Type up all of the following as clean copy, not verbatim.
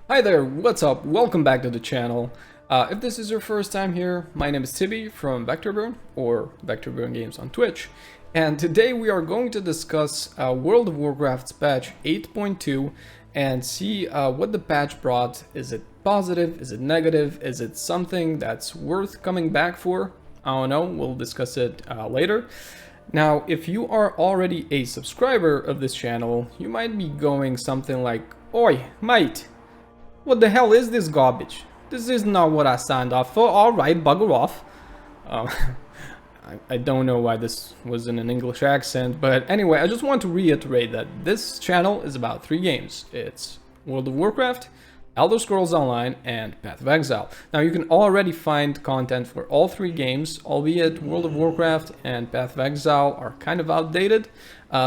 Hi there, what's up? Welcome back to the channel. If this is your first time here, my name is Tibi from Vectorburn, or Vectorburn Games on Twitch, and today we are going to discuss World of Warcraft's patch 8.2 and see what the patch brought. Is it positive? Is it negative? Is it something that's worth coming back for? I don't know, we'll discuss it later. Now, if you are already a subscriber of this channel, you might be going something like, "Oi, mate! What the hell is this garbage? This is not what I signed up for. Alright, bugger off." Um, I don't know why this was in an English accent, but anyway, I just want to reiterate that this channel is about 3 games. It's World of Warcraft, Elder Scrolls Online, and Path of Exile. Now, you can already find content for all 3 games, albeit World of Warcraft and Path of Exile are kind of outdated,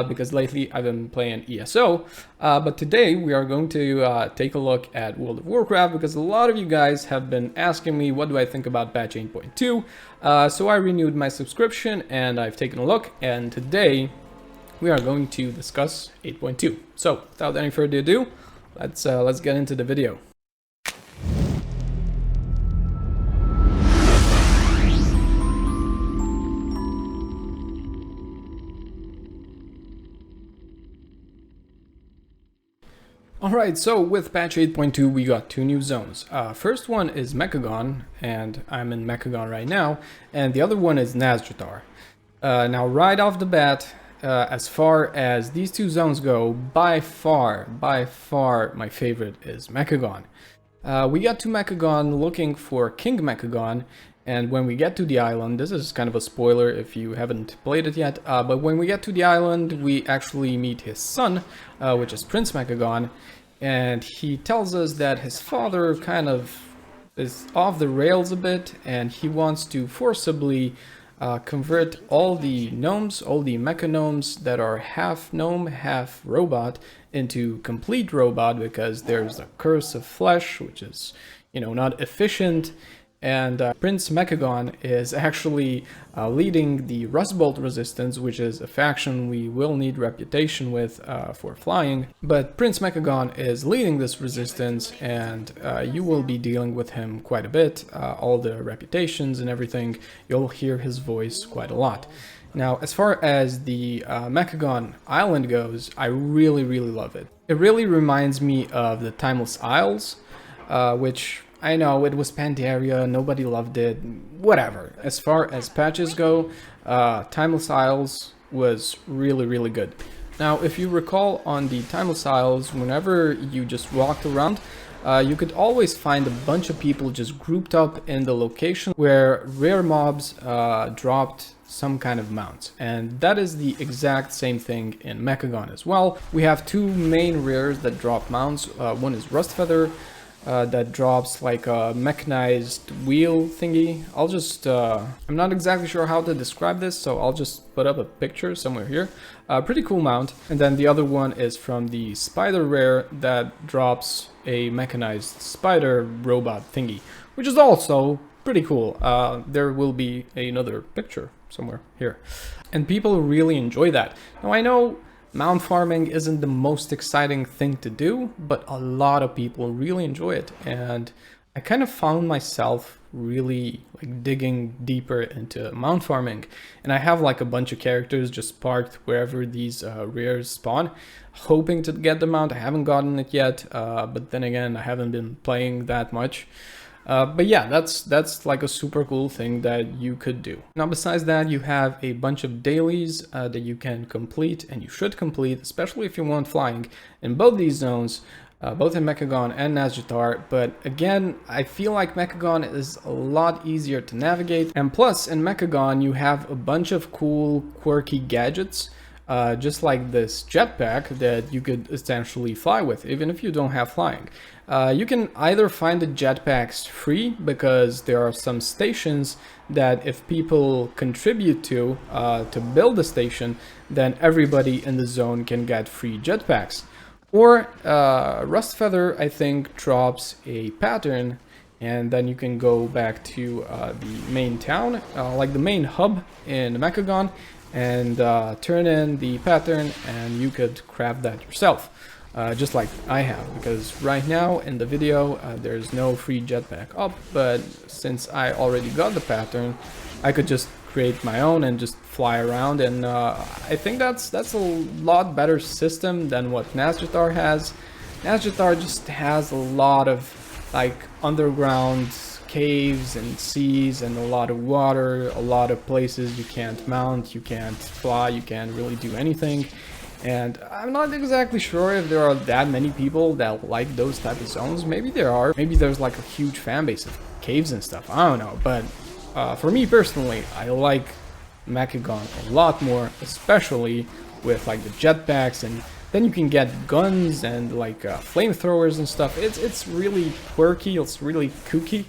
because lately I've been playing ESO. But today we are going to take a look at World of Warcraft, because a lot of you guys have been asking me what do I think about patch 8.2. So I renewed my subscription and I've taken a look, and today we are going to discuss 8.2. So without any further ado, let's get into the video. Alright, so with patch 8.2 we got 2 new zones. First one is Mecca Gone, and I'm in Mecca Gone right now, and the other one is Nazjatar. Now right off the bat, as far as these 2 zones go, by far my favorite is Mecca Gone. We got to Mecca Gone looking for King Mecca Gone, and when we get to the island, this is kind of a spoiler if you haven't played it yet, but when we get to the island we actually meet his son, which is Prince Mecca Gone, and he tells us that his father kind of is off the rails a bit, and he wants to forcibly convert all the gnomes, all the mecha gnomes that are half gnome, half robot, into complete robot, because there's a curse of flesh, which is, you know, not efficient. And Prince Mecca Gone is actually leading the Rustbolt Resistance, which is a faction we will need reputation with for flying. But Prince Mecca Gone is leading this resistance, and you will be dealing with him quite a bit. All the reputations and everything, you'll hear his voice quite a lot. Now, as far as the Mecca Gone Island goes, I really love it. It really reminds me of the Timeless Isles, which I know it was Pandaria, nobody loved it, whatever. As far as patches go, Timeless Isles was really good. Now, if you recall, on the Timeless Isles, whenever you just walked around, you could always find a bunch of people just grouped up in the location where rare mobs dropped some kind of mounts, and that is the exact same thing in Mecca Gone as well. We have 2 main rares that drop mounts. One is Rustfeather, that drops like a mechanized wheel thingy. I'm not exactly sure how to describe this, so I'll just put up a picture somewhere here. Pretty cool mount. And then the other one is from the spider rare that drops a mechanized spider robot thingy, which is also pretty cool. There will be another picture somewhere here. And people really enjoy that. Now, I know mount farming isn't the most exciting thing to do, but a lot of people really enjoy it, and I kind of found myself really like digging deeper into mount farming, and I have like a bunch of characters just parked wherever these rares spawn, hoping to get the mount. I haven't gotten it yet, but then again, I haven't been playing that much. But yeah, that's like a super cool thing that you could do. Now, besides that, you have a bunch of dailies that you can complete, and you should complete, especially if you want flying, in both these zones, both in Mecca Gone and Nazjatar. But again, I feel like Mecca Gone is a lot easier to navigate, and plus in Mecca Gone you have a bunch of cool quirky gadgets, just like this jetpack that you could essentially fly with, even if you don't have flying. You can either find the jetpacks free, because there are some stations that if people contribute to build a station, then everybody in the zone can get free jetpacks. Or Rustfeather, I think, drops a pattern, and then you can go back to the main town, like the main hub in Mecca Gone, and turn in the pattern, and you could craft that yourself. just like I have, because right now in the video there's no free jetpack up, but since I already got the pattern, I could just create my own and just fly around, and I think that's a lot better system than what Nazjatar has. Nazjatar just has a lot of like underground caves and seas and a lot of water, a lot of places you can't mount, you can't fly, you can't really do anything. And I'm not exactly sure if there are that many people that like those type of zones. Maybe there are. Maybe there's like a huge fan base of caves and stuff. I don't know. But for me personally, I like Mecca Gone a lot more, especially with like the jetpacks, and then you can get guns and like flamethrowers and stuff. It's really quirky. It's really kooky.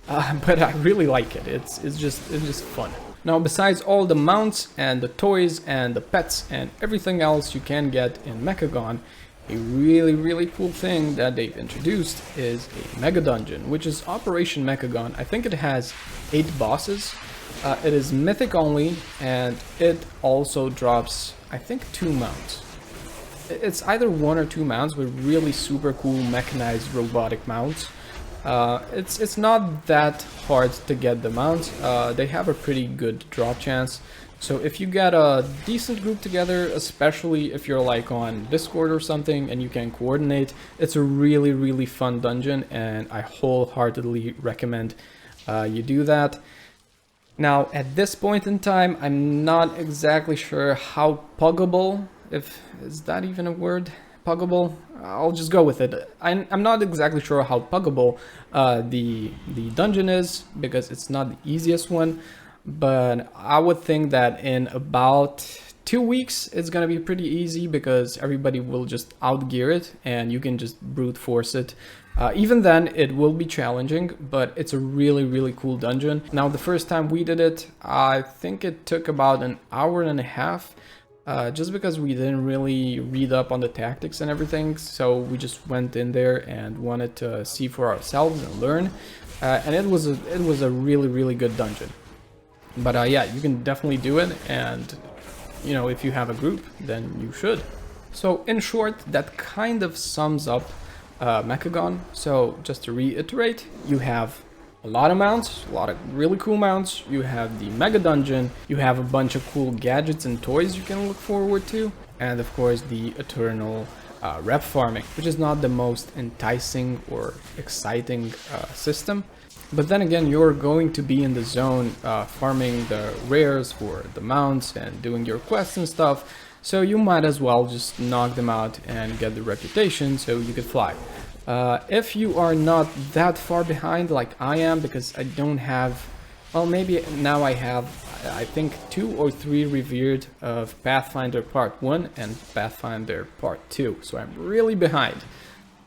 But I really like it. It's just fun. Now, besides all the mounts and the toys and the pets and everything else you can get in Mecca Gone, a really cool thing that they've introduced is a mega dungeon, which is Operation Mecca Gone. I think it has 8 bosses. It is mythic only, and it also drops, I think, 2 mounts. It's either 1 or 2 mounts with really super cool mechanized robotic mounts. It's not that hard to get the mounts. They have a pretty good drop chance. So if you get a decent group together, especially if you're like on Discord or something and you can coordinate, it's a really fun dungeon, and I wholeheartedly recommend you do that. Now, at this point in time, I'm not exactly sure how puggable, is that even a word? Puggable? I'll just go with it. I'm not exactly sure how puggable the dungeon is, because it's not the easiest one, but I would think that in about 2 weeks it's gonna be pretty easy, because everybody will just outgear it and you can just brute force it. Even then it will be challenging, but it's a really cool dungeon. Now, the first time we did it, I think it took about an hour and a half. Just because we didn't really read up on the tactics and everything, so we just went in there and wanted to see for ourselves and learn. And it was a really good dungeon. But yeah, you can definitely do it, and you know, if you have a group, then you should. So in short, that kind of sums up Mecca Gone. So just to reiterate, you have a lot of mounts, a lot of really cool mounts. You have the mega dungeon, you have a bunch of cool gadgets and toys you can look forward to, and of course the eternal rep farming, which is not the most enticing or exciting system. But then again, you're going to be in the zone farming the rares for the mounts and doing your quests and stuff, so you might as well just knock them out and get the reputation so you could fly. If you are not that far behind like I am, because I don't have, well, maybe now I have, I think 2 or 3 revered of Pathfinder Part 1 and Pathfinder Part 2, so I'm really behind.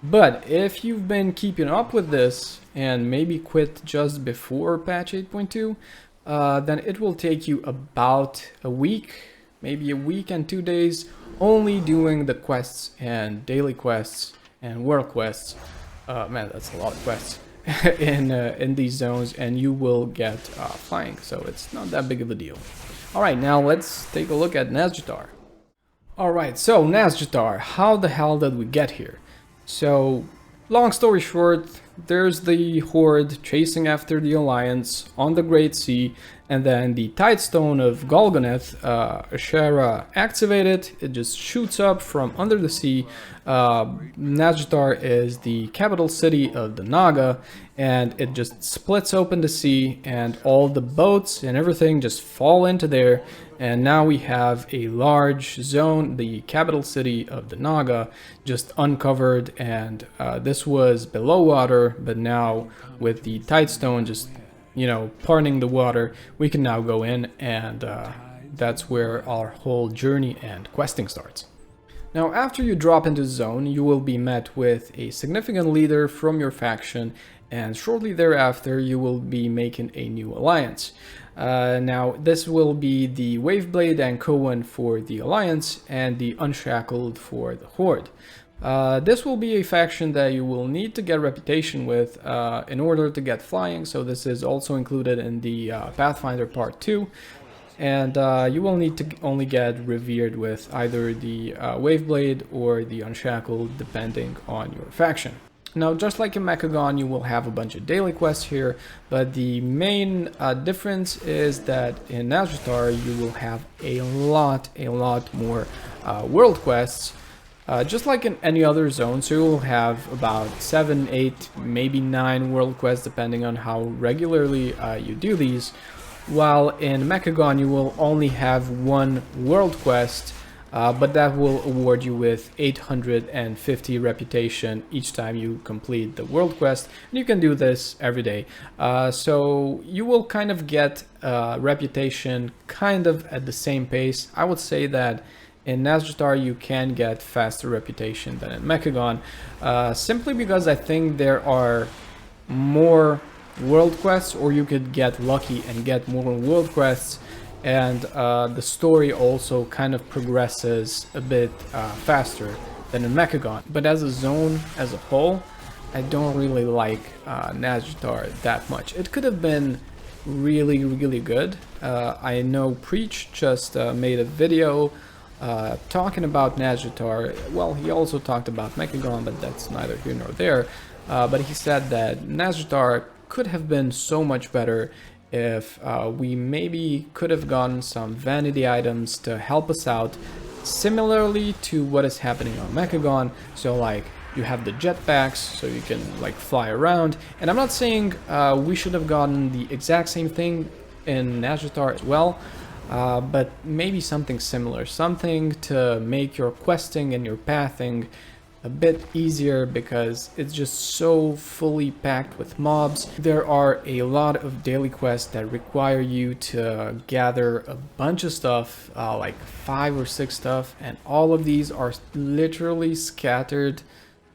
But if you've been keeping up with this and maybe quit just before patch 8.2, then it will take you about a week, maybe a week and 2 days, only doing the quests and daily quests and world quests. Man, that's a lot of quests in these zones, and you will get flying, so it's not that big of a deal. Alright, now let's take a look at Nazjatar. Alright, so Nazjatar, how the hell did we get here? So, long story short, there's the Horde chasing after the Alliance on the Great Sea, and then the Tidestone of Golgoneth, Ashera activated. It just shoots up from under the sea. Nazjatar is the capital city of the Naga, and it just splits open the sea, and all the boats and everything just fall into there. And now we have a large zone, the capital city of the Naga, just uncovered, and this was below water, but now with the Tidestone just, you know, parting the water, we can now go in, and that's where our whole journey and questing starts. Now, after you drop into the zone, you will be met with a significant leader from your faction, and shortly thereafter you will be making a new alliance. Now, this will be the Waveblade and Cohen for the Alliance, and the Unshackled for the Horde. This will be a faction that you will need to get reputation with in order to get flying, so this is also included in the Pathfinder Part 2. and you will need to only get revered with either the Waveblade or the Unshackled, depending on your faction. Now, just like in Mecca Gone, you will have a bunch of daily quests here, but the main difference is that in Nazjatar you will have a lot more world quests, just like in any other zone. So you will have about 7, 8, maybe 9 world quests, depending on how regularly you do these, while in Mecca Gone you will only have one world quest, but that will award you with 850 reputation each time you complete the world quest, and you can do this every day. So you will kind of get reputation kind of at the same pace. I would say that in Nazjatar you can get faster reputation than in Mecca Gone, simply because I think there are more world quests, or you could get lucky and get more world quests, and the story also kind of progresses a bit faster than in Mecca Gone. But as a zone as a whole, I don't really like Nazjatar that much. It could have been really good. I know Preach just made a video talking about Nazjatar. Well, he also talked about Mecca Gone, but that's neither here nor there. But he said that Nazjatar could have been so much better if we maybe could have gotten some vanity items to help us out, similarly to what is happening on Mecca Gone. So like you have the jetpacks, so you can like fly around, and I'm not saying we should have gotten the exact same thing in Nazjatar as well, but maybe something similar, something to make your questing and your pathing a bit easier, because it's just so fully packed with mobs. There are a lot of daily quests that require you to gather a bunch of stuff, like 5 or 6 stuff, and all of these are literally scattered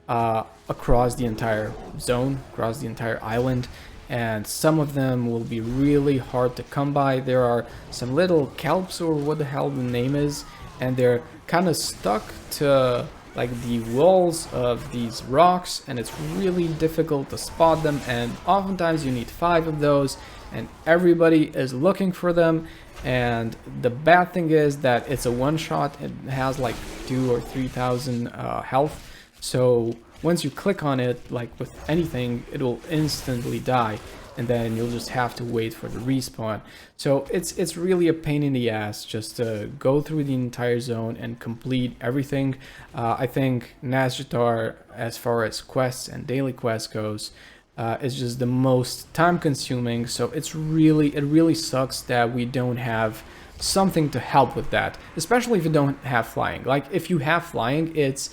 across the entire zone, across the entire island, and some of them will be really hard to come by. There are some little kelps, or what the hell the name is, and they're kind of stuck to like the walls of these rocks, and it's really difficult to spot them, and oftentimes you need 5 of those, and everybody is looking for them. And the bad thing is that it's a one-shot. It has like 2,000 or 3,000 health, so once you click on it, like with anything, it will instantly die, and then you'll just have to wait for the respawn. So it's really a pain in the ass just to go through the entire zone and complete everything. I think Nazjatar, as far as quests and daily quests goes, is just the most time consuming. So it really sucks that we don't have something to help with that, especially if you don't have flying. Like if you have flying, it's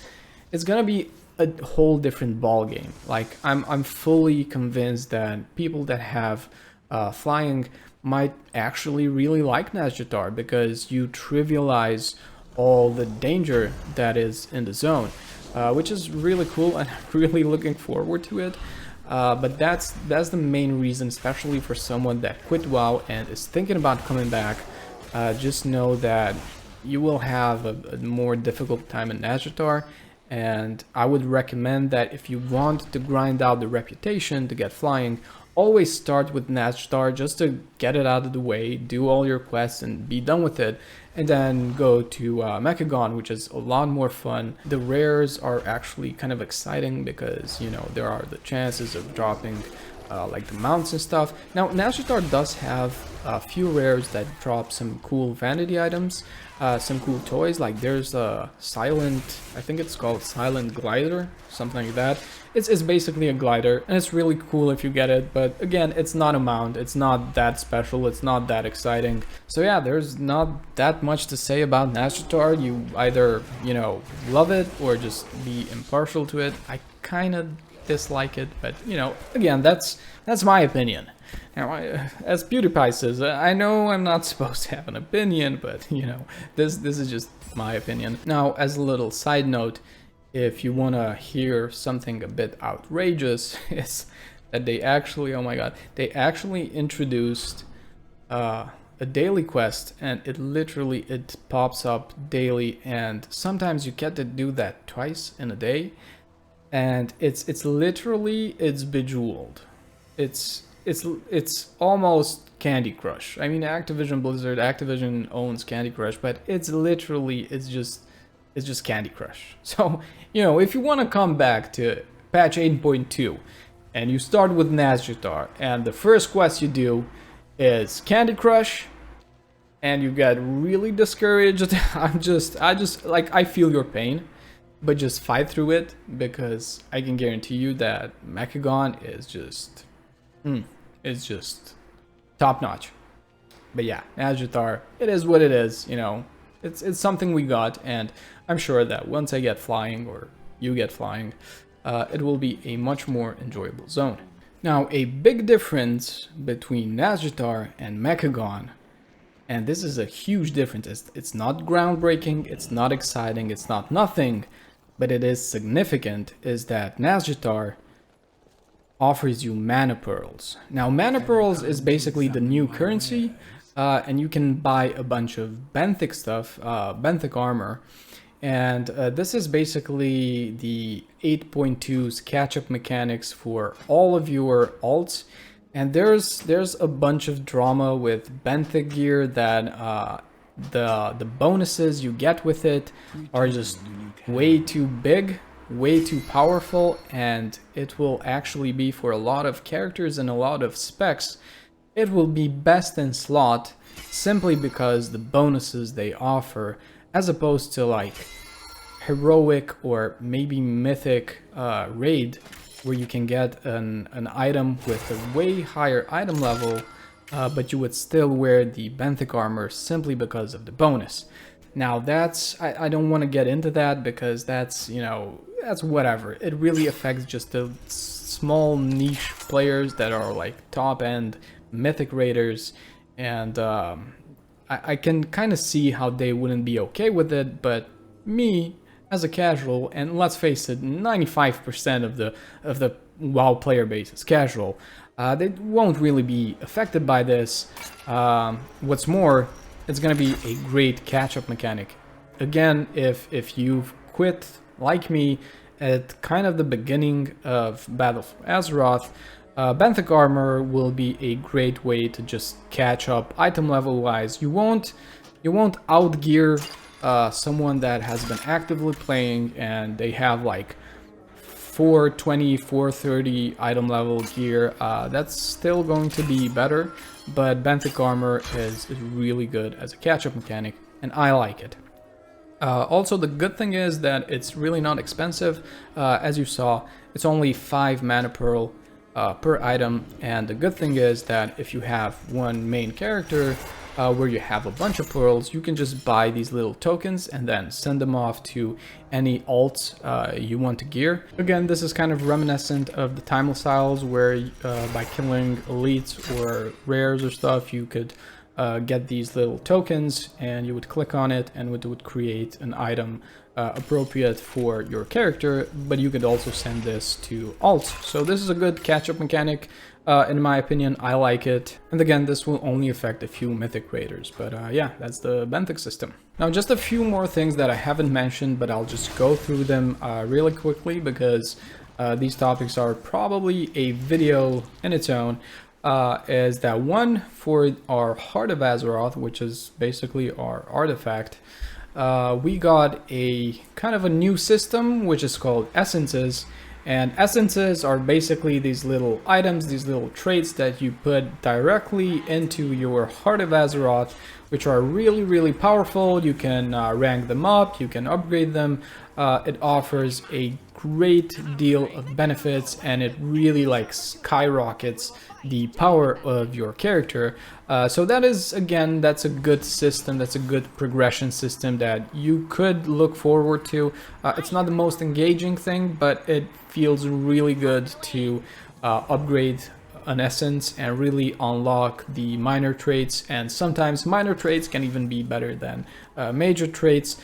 gonna be a whole different ball game. Like I'm fully convinced that people that have flying might actually really like Nazjatar, because you trivialize all the danger that is in the zone, which is really cool, and I'm really looking forward to it. But that's the main reason, especially for someone that quit WoW and is thinking about coming back. Just know that you will have a more difficult time in Nazjatar. And I would recommend that if you want to grind out the reputation to get flying, always start with Nazjatar just to get it out of the way, do all your quests and be done with it, and then go to Mecca Gone, which is a lot more fun. The rares are actually kind of exciting because, you know, there are the chances of dropping like the mounts and stuff. Now, Nazjatar does have a few rares that drop some cool vanity items, some cool toys. Like there's a silent, I think it's called Silent Glider, something like that. It's basically a glider, and it's really cool if you get it, but again, it's not a mount, it's not that special, it's not that exciting. So yeah, there's not that much to say about Nazjatar. You either, you know, love it or just be impartial to it. I kind of dislike it, but you know, again, that's my opinion. Now, as PewDiePie says, I know I'm not supposed to have an opinion, but you know, this is just my opinion. Now, as a little side note, if you want to hear something a bit outrageous, is that they actually, oh my god, they actually introduced a daily quest, and it pops up daily, and sometimes you get to do that twice in a day, and it's literally, it's Bejeweled. It's it's almost Candy Crush. I mean, Activision Blizzard, Activision owns Candy Crush, but it's just Candy Crush. So, you know, if you want to come back to patch 8.2 and you start with Nazjatar and the first quest you do is Candy Crush and you get really discouraged, I feel your pain, but just fight through it, because I can guarantee you that Mecca Gone is just top notch. But yeah, Nazjatar, it is what it is, you know. It's something we got, and I'm sure that once I get flying, or you get flying, it will be a much more enjoyable zone. Now, a big difference between Nazjatar and Mecca Gone, and this is a huge difference, it's not groundbreaking, it's not exciting, it's not nothing, but it is significant, is that Nazjatar offers you mana pearls. Now, mana pearls is basically the new currency, and you can buy a bunch of benthic stuff, benthic armor, and this is basically the 8.2's catch-up mechanics for all of your alts. And there's a bunch of drama with benthic gear that the bonuses you get with it are just way too big, way too powerful, and it will actually be, for a lot of characters and a lot of specs, it will be best in slot simply because the bonuses they offer, as opposed to like heroic or maybe mythic raid, where you can get an item with a way higher item level, but you would still wear the benthic armor simply because of the bonus. Now that's, I don't want to get into that, because that's, you know, that's whatever. It really affects just the small niche players that are like top end mythic raiders, and I can kind of see how they wouldn't be okay with it, but me as a casual, and let's face it, 95% of the WoW player base is casual, they won't really be affected by this. What's more, it's gonna be a great catch-up mechanic. Again, if you've quit like me at kind of the beginning of Battle for Azeroth, benthic armor will be a great way to just catch up item level wise. You won't outgear someone that has been actively playing and they have like 420, 430 item level gear. That's still going to be better, but benthic armor is really good as a catch-up mechanic, and I like it. Also, the good thing is that it's really not expensive. As you saw, it's only 5 mana pearl per item, and the good thing is that if you have one main character where you have a bunch of pearls, you can just buy these little tokens and then send them off to any alts you want to gear. Again, this is kind of reminiscent of the Timeless Isles, where by killing elites or rares or stuff, you could get these little tokens, and you would click on it and it would create an item appropriate for your character, but you could also send this to alts. So this is a good catch-up mechanic. In my opinion, I like it. And again, this will only affect a few mythic raiders, but yeah, that's the benthic system. Now, just a few more things that I haven't mentioned, but I'll just go through them really quickly, because these topics are probably a video in its own. Is that one, for our Heart of Azeroth, which is basically our artifact, we got a kind of a new system which is called essences. And essences are basically these little items, these little traits that you put directly into your Heart of Azeroth, which are really, really powerful. You can rank them up, you can upgrade them. It offers a great deal of benefits, and it really like skyrockets the power of your character. So that is, again, that's a good system, that's a good progression system that you could look forward to. It's not the most engaging thing, but it feels really good to upgrade an essence and really unlock the minor traits, and sometimes minor traits can even be better than major traits.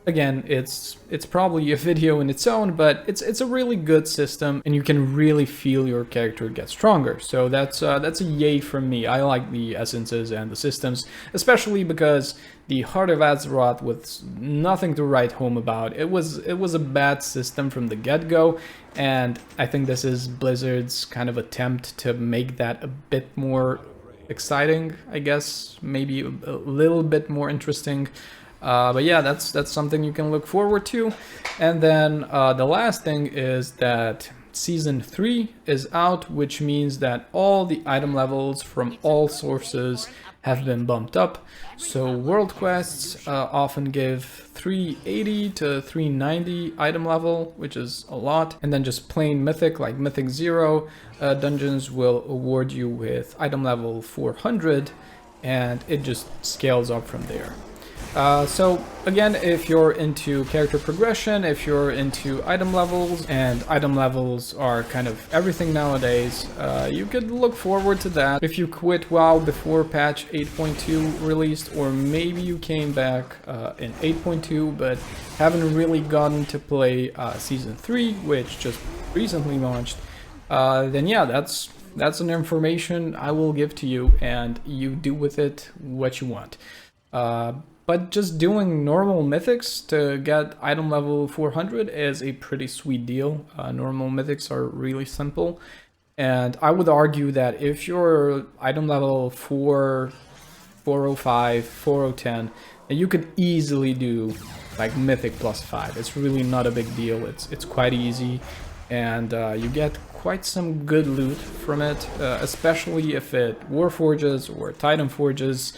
Again, it's probably a video in its own, but it's a really good system, and you can really feel your character get stronger. So that's a yay from me. I like the essences and the systems, especially because the Heart of Azeroth was nothing to write home about. It was a bad system from the get-go, and I think this is Blizzard's kind of attempt to make that a bit more exciting, I guess, maybe a little bit more interesting. But yeah, that's something you can look forward to. And then the last thing is that Season 3 is out, which means that all the item levels from all sources have been bumped up. So world quests often give 380 to 390 item level, which is a lot. And then just plain mythic, like Mythic 0 dungeons will award you with item level 400, and it just scales up from there. So again, if you're into character progression, if you're into item levels, and item levels are kind of everything nowadays, you could look forward to that. If you quit WoW before patch 8.2 released, or maybe you came back in 8.2 but haven't really gotten to play Season 3, which just recently launched, then yeah, that's an information I will give to you, and you do with it what you want. But just doing normal mythics to get item level 400 is a pretty sweet deal. Normal mythics are really simple. And I would argue that if you're item level 4, 405, 4010, you could easily do like mythic plus 5. It's really not a big deal. It's quite easy. And you get quite some good loot from it, especially if it Warforges or Titan Forges.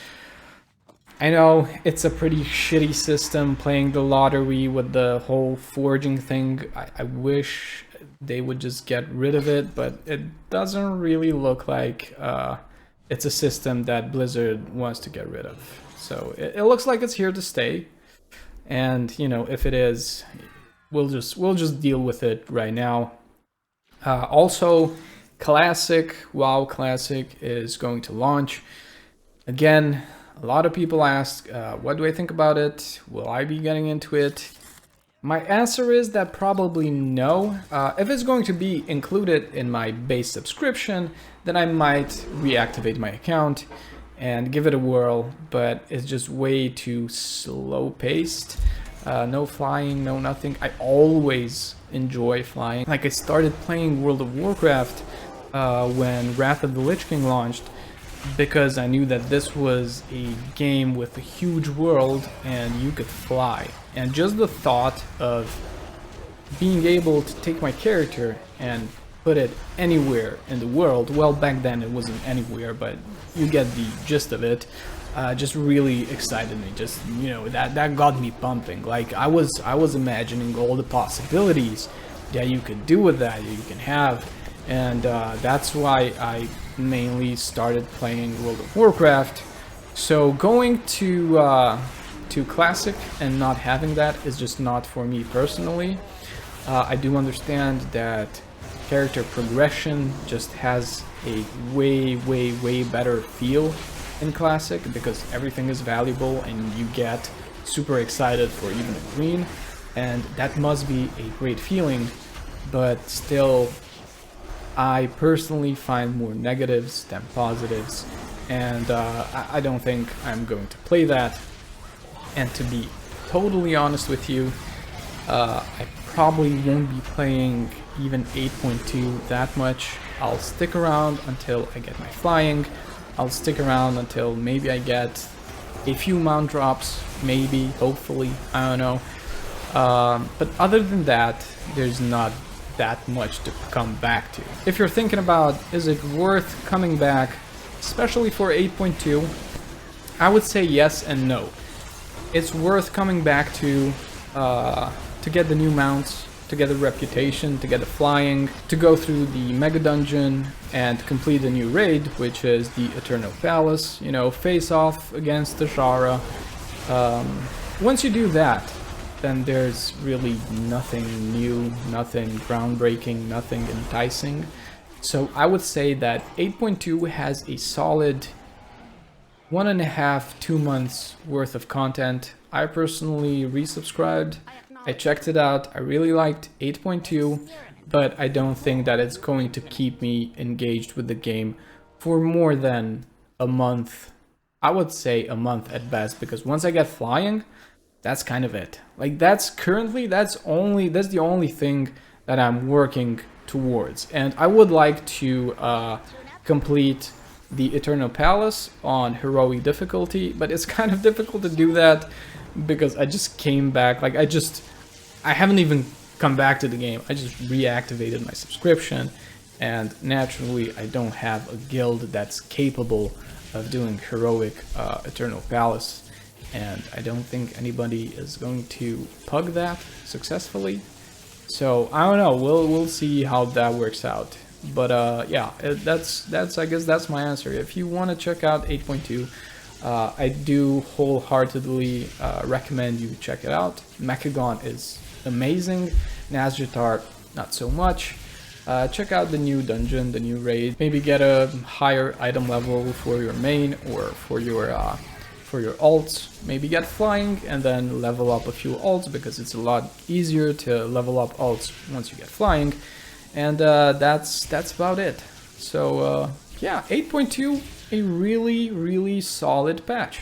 I know it's a pretty shitty system playing the lottery with the whole forging thing. I wish they would just get rid of it, but it doesn't really look like it's a system that Blizzard wants to get rid of. So it looks like it's here to stay, and you know, if it is, we'll just deal with it right now. Also, Classic, WoW Classic is going to launch again. A lot of people ask, what do I think about it? Will I be getting into it? My answer is that probably no. If it's going to be included in my base subscription, then I might reactivate my account and give it a whirl, but it's just way too slow paced. No flying, no nothing. I always enjoy flying. Like, I started playing World of Warcraft when Wrath of the Lich King launched, because I knew that this was a game with a huge world and you could fly. And just the thought of being able to take my character and put it anywhere in the world, well, back then it wasn't anywhere, but you get the gist of it, just really excited me. Just, you know, that got me pumping. Like, I was imagining all the possibilities that you could do with that you can have. And that's why I mainly started playing World of Warcraft. So going to Classic and not having that is just not for me personally. I do understand that character progression just has a way better feel in Classic, because everything is valuable and you get super excited for even a green, and that must be a great feeling. But still, I personally find more negatives than positives, and I don't think I'm going to play that. And to be totally honest with you, I probably won't be playing even 8.2 that much. I'll stick around until I get my flying. I'll stick around until maybe I get a few mount drops, maybe, hopefully, I don't know. But other than that, there's not that much to come back to. If you're thinking about, is it worth coming back, especially for 8.2, I would say yes and no. It's worth coming back to get the new mounts, to get the reputation, to get the flying, to go through the mega dungeon and complete the new raid, which is the Eternal Palace, you know, face off against the Shara. Once you do that, then there's really nothing new, nothing groundbreaking, nothing enticing. So I would say that 8.2 has a solid 1.5–2 months worth of content. I personally resubscribed. I checked it out. I really liked 8.2, but I don't think that it's going to keep me engaged with the game for more than a month. I would say a month at best, because once I get flying, that's kind of it. Like that's the only thing that I'm working towards. And I would like to complete the Eternal Palace on heroic difficulty, but it's kind of difficult to do that because I just came back. Like I haven't even come back to the game. I just reactivated my subscription, and naturally I don't have a guild that's capable of doing heroic Eternal Palace. And I don't think anybody is going to pug that successfully. So I don't know. We'll see how that works out. But yeah, that's I guess that's my answer. If you want to check out 8.2, I do wholeheartedly recommend you check it out. Mecca Gone is amazing. Nazjatar, not so much. Check out the new dungeon, the new raid. Maybe get a higher item level for your main or for your alts. Maybe get flying and then level up a few alts, because it's a lot easier to level up alts once you get flying. And that's about it. So yeah, 8.2, a really solid patch,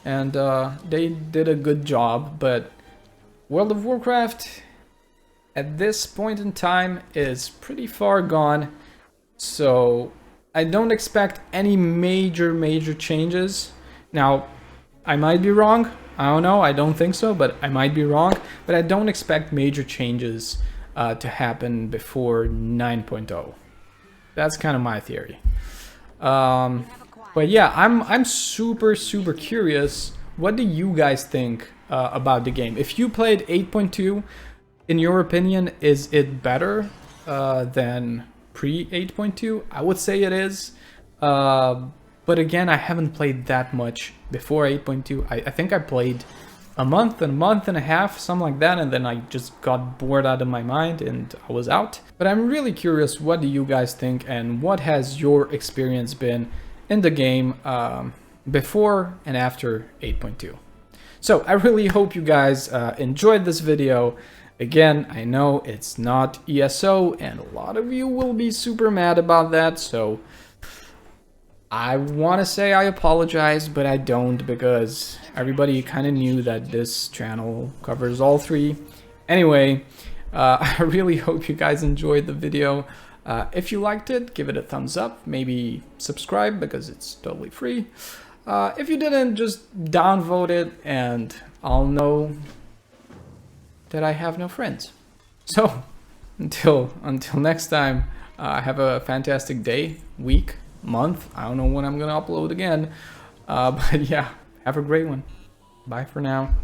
and they did a good job. But World of Warcraft at this point in time is pretty far gone, so I don't expect any major changes. Now, I might be wrong. I don't know. I don't think so, but I might be wrong. But I don't expect major changes to happen before 9.0. That's kind of my theory. But yeah, I'm super curious. What do you guys think about the game? If you played 8.2, in your opinion, is it better than pre 8.2? I would say it is. But again, I haven't played that much before 8.2. I think I played a month and a half, something like that, and then I just got bored out of my mind and I was out. But I'm really curious, what do you guys think, and what has your experience been in the game before and after 8.2? So I really hope you guys enjoyed this video. Again, I know it's not ESO, and a lot of you will be super mad about that, so I want to say I apologize, but I don't, because everybody kind of knew that this channel covers all three. Anyway, I really hope you guys enjoyed the video. If you liked it, give it a thumbs up. Maybe subscribe, because it's totally free. If you didn't, just downvote it, and I'll know that I have no friends. So, until next time, have a fantastic day, week, month. I don't know when I'm gonna upload again, but yeah, have a great one. Bye for now.